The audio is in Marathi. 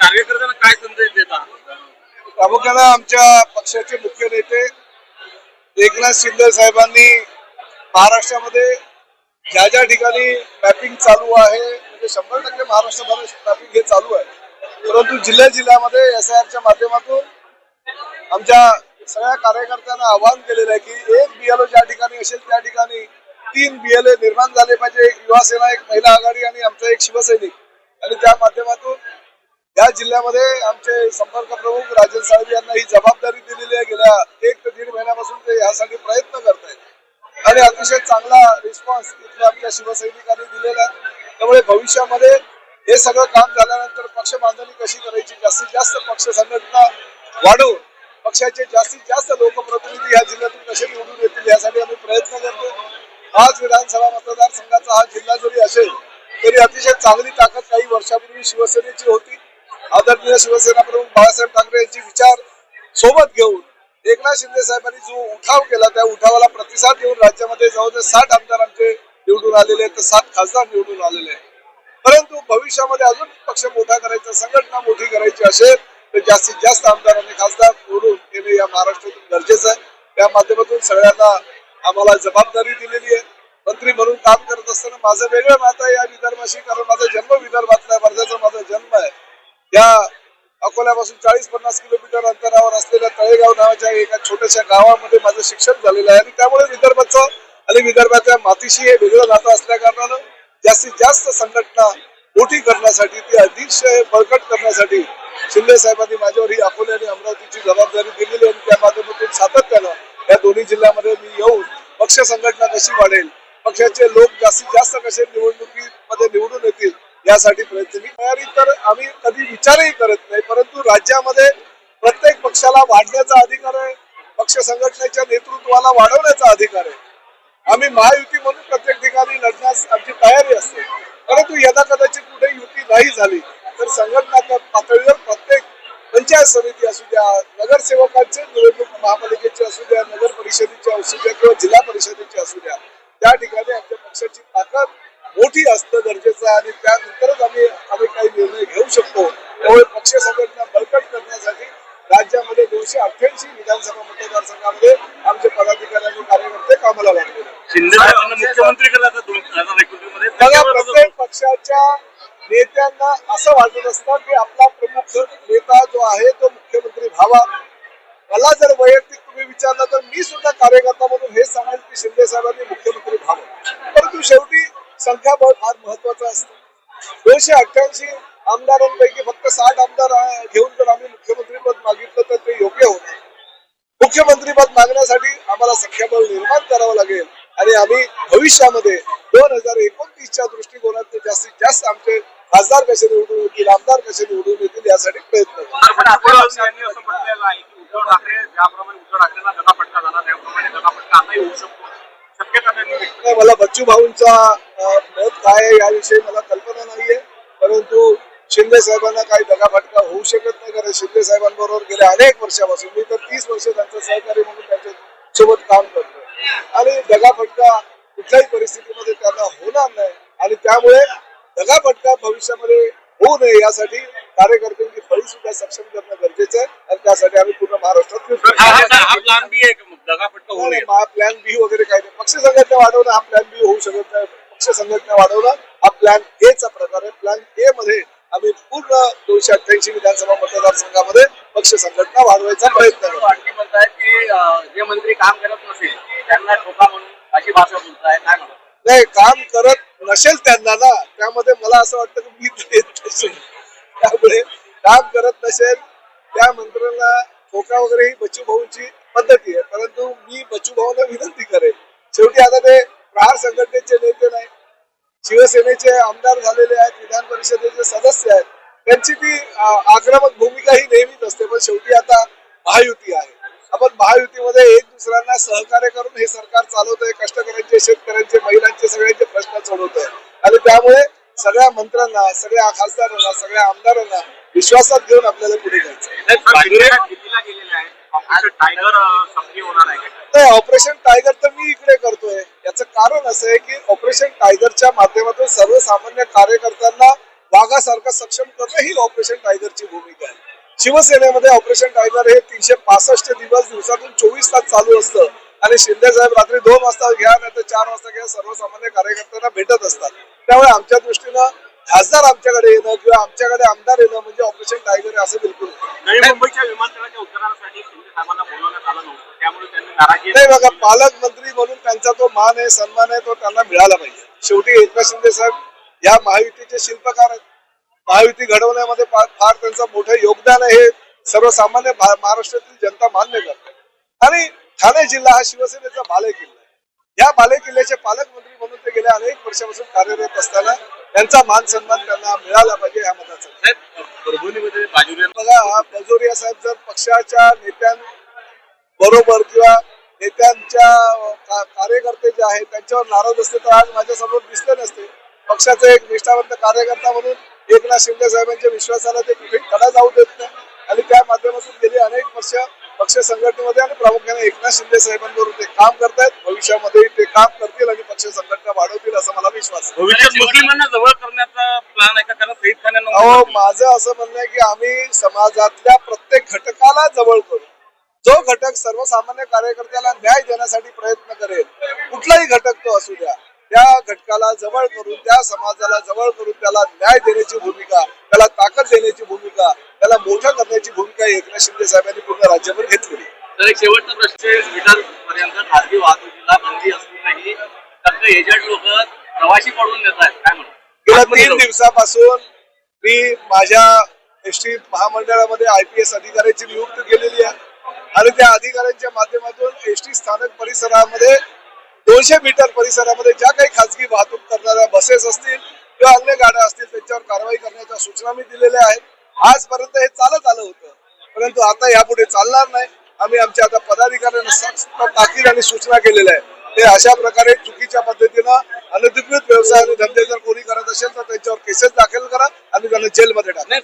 कार्यकर्त्यांना काय संदेश देता? प्रामुख्याने आमच्या पक्षाचे मुख्य नेते एकनाथ शिंदे साहेबांनी महाराष्ट्रामध्ये ज्या ज्या ठिकाणी मॅपिंग चालू आहे म्हणजे 100% महाराष्ट्रभर मॅपिंग हे चालू आहे, परंतु जिल्ह्यामध्ये SIRच्या माध्यमातून आमच्या सगळ्या कार्यकर्त्यांना आवाहन केलेलं आहे की एक BLO ज्या ठिकाणी असेल त्या ठिकाणी 3 BLA निर्माण झाले पाहिजे. एक युवा सेना, एक महिला आघाडी आणि आमचा एक शिवसैनिक. आणि त्या माध्यमातून या जिल्ह्यामध्ये आमचे संपर्क प्रमुख राजन साळवी यांना ही जबाबदारी दिलेली आहे. गेल्या 1 ते 1.5 महिन्यापासून ते यासाठी प्रयत्न करत आहेत आणि अतिशय चांगला रिस्पॉन्स इथल्या आमच्या शिवसैनिकांनी दिलेला आहे. त्यामुळे भविष्यामध्ये हे सगळं काम झाल्यानंतर पक्ष बांधणी कशी करायची, जास्तीत जास्त पक्ष संघटना वाढवून पक्षाचे जास्तीत जास्त लोकप्रतिनिधी या जिल्ह्यातून कसे निवडून येतील यासाठी आम्ही प्रयत्न करतो. आज विधानसभा मतदारसंघाचा हा जिल्हा जरी असेल तरी अतिशय चांगली ताकद काही वर्षापूर्वी शिवसेनेची होती. आदरणीय शिवसेना प्रमुख बाळासाहेब ठाकरे यांचे विचार सोबत घेऊन एकनाथ शिंदे साहेबांनी जो उठाव केला त्या उठावाला प्रतिसाद देऊन राज्यामध्ये जवळजवळ 60 आमदार आमचे निवडून आलेले आहेत, तर 7 खासदार निवडून आलेले आहेत. परंतु भविष्यामध्ये अजून पक्ष मोठा करायचा, संघटना मोठी करायची असेल तर जास्तीत जास्त आमदार आणि खासदार निवडून येणे या महाराष्ट्रातून गरजेचं आहे. त्या माध्यमातून सगळ्यांना आम्हाला जबाबदारी दिलेली आहे. मंत्री म्हणून काम करत असताना माझं वेगळं नातं आहे या विदर्भाशी, कारण माझा जन्म विदर्भातला आहे, वर्ध्याचा माझा जन्म आहे. या अकोल्यापासून 40-50 किलोमीटर अंतरावर असलेल्या तळेगाव नावाच्या एका छोट्याशा गावामध्ये माझं शिक्षण झालेलं आहे आणि त्यामुळे विदर्भाचं आणि विदर्भाच्या मातीशी हे वेगळं नातं असल्या कारणानं जास्तीत जास्त संघटना मोठी करण्यासाठी, ती अतिशय बळकट करण्यासाठी शिंदे साहेबांनी माझ्यावर ही अकोले आणि अमरावतीची जबाबदारी दिलेली आहे. त्या माध्यमातून सातत्यानं या दोन्ही जिल्ह्यामध्ये मी येऊन पक्ष संघटना कशी वाढेल, पक्षाचे लोक जास्तीत जास्त कसे निवडणुकीमध्ये निवडून येतील यासाठी प्रयत्न. तयारी तर आम्ही कधी विचारही करत नाही, परंतु राज्यामध्ये प्रत्येक पक्षाला वाढण्याचा अधिकार आहे, पक्ष संघटनेच्या नेतृत्वाला वाढवण्याचा अधिकार आहे. आम्ही महायुती म्हणून प्रत्येक ठिकाणी लढण्यास आमची तयारी असते, परंतु यदा कदाचित कुठे युती नाही झाली तर संघटनात्मक पातळीवर प्रत्येक पंचायत समिती असू द्या, नगरसेवकांचे निवडणूक महापालिकेचे असू द्या, नगर परिषदेचे असू द्या किंवा जिल्हा परिषदेचे असू द्या, त्या ठिकाणी आमच्या पक्षाची ताकद मोठी असणं गरजेचं आहे आणि त्यानंतरच आम्ही काही निर्णय घेऊ शकतो. त्यामुळे पक्ष संघटना बळकट करण्यासाठी राज्यामध्ये 288 विधानसभा मतदारसंघामध्ये आमचे पदाधिकारी आणि कार्यकर्ते कामाला लागले. शिंदे साहेबांना मुख्यमंत्री केला तर 2021 मध्ये प्रत्येक पक्षाच्या नेत्यांना असं वाटत असतं की आपला प्रमुख नेता जो आहे तो मुख्यमंत्री व्हावा. मला जर वैयक्तिक तुम्ही विचारलं तर मी सुद्धा कार्यकर्ता म्हणून हे सांगेल की शिंदे साहेबांनी मुख्यमंत्री व्हावं, परंतु शेवटी संख्याबळ फार महत्वाचं असतं. 288 आमदारांपैकी फक्त 60 आमदार घेऊन जर आम्ही मुख्यमंत्रीपद मागितलं तर ते योग्य होतं. मुख्यमंत्रीपद मागण्यासाठी आम्हाला संख्याबळ निर्माण करावं लागेल आणि आम्ही भविष्यामध्ये 2029च्या दृष्टिकोनात जास्तीत जास्त आमचे खासदार कसे निवडून येतील, आमदार कसे निवडून येतील यासाठी प्रयत्न करू. असं म्हटलेलं आहे की उद्धव ठाकरे ज्याप्रमाणे उद्धव ठाकरेंना गटाफटका झाला त्याप्रमाणे गटाफटका आताही होऊ शकतो, शक्यता नाही. मला बच्चू भाऊंचा मत काय आहे याविषयी मला कल्पना नाहीये, परंतु शिंदे साहेबांना काही दगाफटका होऊ शकत नाही, कारण शिंदे साहेबांबरोबर गेल्या अनेक वर्षापासून मी तर 30 वर्ष त्यांचं सहकारी म्हणून त्यांच्या सोबत काम करतो आणि दगाफटका कुठल्याही परिस्थितीमध्ये त्यांना होणार नाही आणि त्यामुळे दगाफटका भविष्यामध्ये होऊ नये यासाठी कार्यकर्त्यांची फळी सुद्धा सक्षम करणं गरजेचं आहे आणि त्यासाठी आम्ही पूर्ण महाराष्ट्रात प्लॅन बी आहे दगाफटका होऊ नये. प्लॅन बी वगैरे काही नाही. पक्ष संघटना वाढवणं हा प्लॅन बी होऊ शकत नाही. पक्ष संघटना वाढवणं हा प्लॅन एचा प्रकार आहे. प्लॅन ए मध्ये आम्ही पूर्ण 288 विधानसभा मतदारसंघामध्ये पक्ष संघटना वाढवायचा प्रयत्न करतो. आणखी म्हणतायत की जे मंत्री काम करत नसेल त्यांना ठोका म्हणून अशी भाषा बोलताय, काय म्हणतात? नाही, काम करत नसेल त्यांना ना, त्यामध्ये मला असं वाटतं की मी येत नसेल, त्यामुळे काम करत नसेल त्या मंत्र्यांना ठोका वगैरे ही बच्चू भाऊंची पद्धती आहे, परंतु मी बच्चू भाऊंना विनंती करेन, शेवटी आता ते प्रहार संघटनेचे नेते नाही, शिवसेनेचे आमदार झालेले आहेत, विधान परिषदेचे सदस्य आहेत, त्यांची ती आक्रमक भूमिका ही नेहमीच असते. पण शेवटी आता महायुती आहे, आपण महायुतीमध्ये एक दुसऱ्यांना सहकार्य करून हे सरकार चालवत आहे, कष्टकऱ्यांचे, शेतकऱ्यांचे, महिलांचे सगळ्यांचे प्रश्न सोडवत आहे आणि त्यामुळे सगळ्या मंत्र्यांना, सगळ्या खासदारांना, सगळ्या आमदारांना विश्वासात घेऊन आपल्याला पुढे जायचं. ऑपरेशन टायगर तर मी इकडे करतोय, याचं कारण असं आहे की ऑपरेशन टायगरच्या माध्यमातून सर्वसामान्य कार्यकर्त्यांना वाघासारखं सक्षम करणं ही ऑपरेशन टायगरची भूमिका आहे. शिवसेनेमध्ये ऑपरेशन टायगर हे 365 दिवसातून 24 तास चालू असतं आणि शिंदे साहेब रात्री 2 वाजता घ्या नाही तर 4 वाजता घ्या सर्वसामान्य कार्यकर्त्यांना भेटत असतात. त्यामुळे आमच्या दृष्टीनं खासदार आमच्याकडे येणं किंवा आमच्याकडे आमदार येणं म्हणजे ऑपरेशन टायगर आहे असं बिलकुल नाही. नवी मुंबईच्या विमानतळाच्या उद्घाटनासाठी शिंदे साहेबांना बोलवण्यात आलं नव्हतं, त्यामुळे त्यांनी नाराजी नाही बघा, पालकमंत्री म्हणून त्यांचा तो मान आहे, सन्मान आहे, तो त्यांना मिळाला पाहिजे. शेवटी एकनाथ शिंदे साहेब या महायुतीचे शिल्पकार आहेत. महायुती घडवण्यामध्ये फार त्यांचं मोठं योगदान आहे हे सर्वसामान्य महाराष्ट्रातील जनता मान्य करते. आणि ठाणे जिल्हा हा शिवसेनेचा बालेकिल्ला आहे. या बालेकिल्ल्याचे पालकमंत्री म्हणून ते गेल्या अनेक वर्षापासून कार्यरत असताना त्यांचा मान सन्मान त्यांना मिळाला पाहिजे ह्या मताचा. परभणीमध्ये बाजूला बघा, बजोरिया साहेब जर पक्षाच्या नेत्यांबरोबर किंवा नेत्यांच्या कार्यकर्ते जे आहेत त्यांच्यावर नाराज असते तर आज माझ्यासमोर दिसले नसते. पक्षाचे एक निष्ठावंत कार्यकर्ता म्हणून एकनाथ शिंदे साहेबांच्या विश्वासाला ते कुठेही तडा जाऊ देत नाही आणि त्या माध्यमातून गेली अनेक वर्ष पक्ष संघटनेमध्ये आणि प्रामुख्याने एकनाथ शिंदे साहेबांबरोबर ते काम करतायत. भविष्यामध्ये ते काम करतील आणि पक्ष संघटना वाढवतील असा मला विश्वास आहे. भविष्यात मुस्लिमांना जवळ करण्याचा प्लॅन आहे का? कारण सईद खानांना अहो, माझं असं म्हणणं आहे की आम्ही समाजातल्या प्रत्येक घटकाला जवळ करू. जो घटक सर्वसामान्य कार्यकर्त्याला न्याय देण्यासाठी प्रयत्न करेल, कुठलाही घटक तो असू द्या, त्या घटकाला जवळ करून त्या समाजाला जवळ करून त्याला न्याय देण्याची भूमिका, त्याला ताकद देण्याची भूमिका, त्याला मोठं करण्याची भूमिका एकनाथ शिंदे साहेबांनी पूर्ण राज्यभर घेतलेली. तर एक शेवटचा प्रश्न, मीटर पर्यंत खासगी वाहतुकीला बंदी असूनही फक्त एजंट लोक प्रवासी पडून देत आहेत, काय म्हणतात? गेल्या 3 दिवसापासून मी माझ्या एसटी महामंडळामध्ये IPS अधिकाऱ्याची नियुक्ती केलेली आहे आणि त्या अधिकाऱ्यांच्या माध्यमातून एसटी स्थानक परिसरामध्ये 200 मीटर परिसरामध्ये ज्या काही खासगी वाहतूक करणाऱ्या बसेस असतील किंवा अन्य गाड्या असतील त्यांच्यावर कारवाई करण्याच्या सूचना मी दिलेल्या आहेत. आजपर्यंत हे चालत आलं होतं, परंतु आता यापुढे चालणार नाही. आम्ही आमच्या आता पदाधिकाऱ्यांना सक्त ताकीद आणि सूचना केलेल्या आहेत. ते अशा प्रकारे चुकीच्या पद्धतीनं अनधिकृत व्यवसाय आणि धंदे जर कोणी करत असेल तर त्यांच्यावर केसेस दाखल करा आणि त्यांना जेलमध्ये टाका.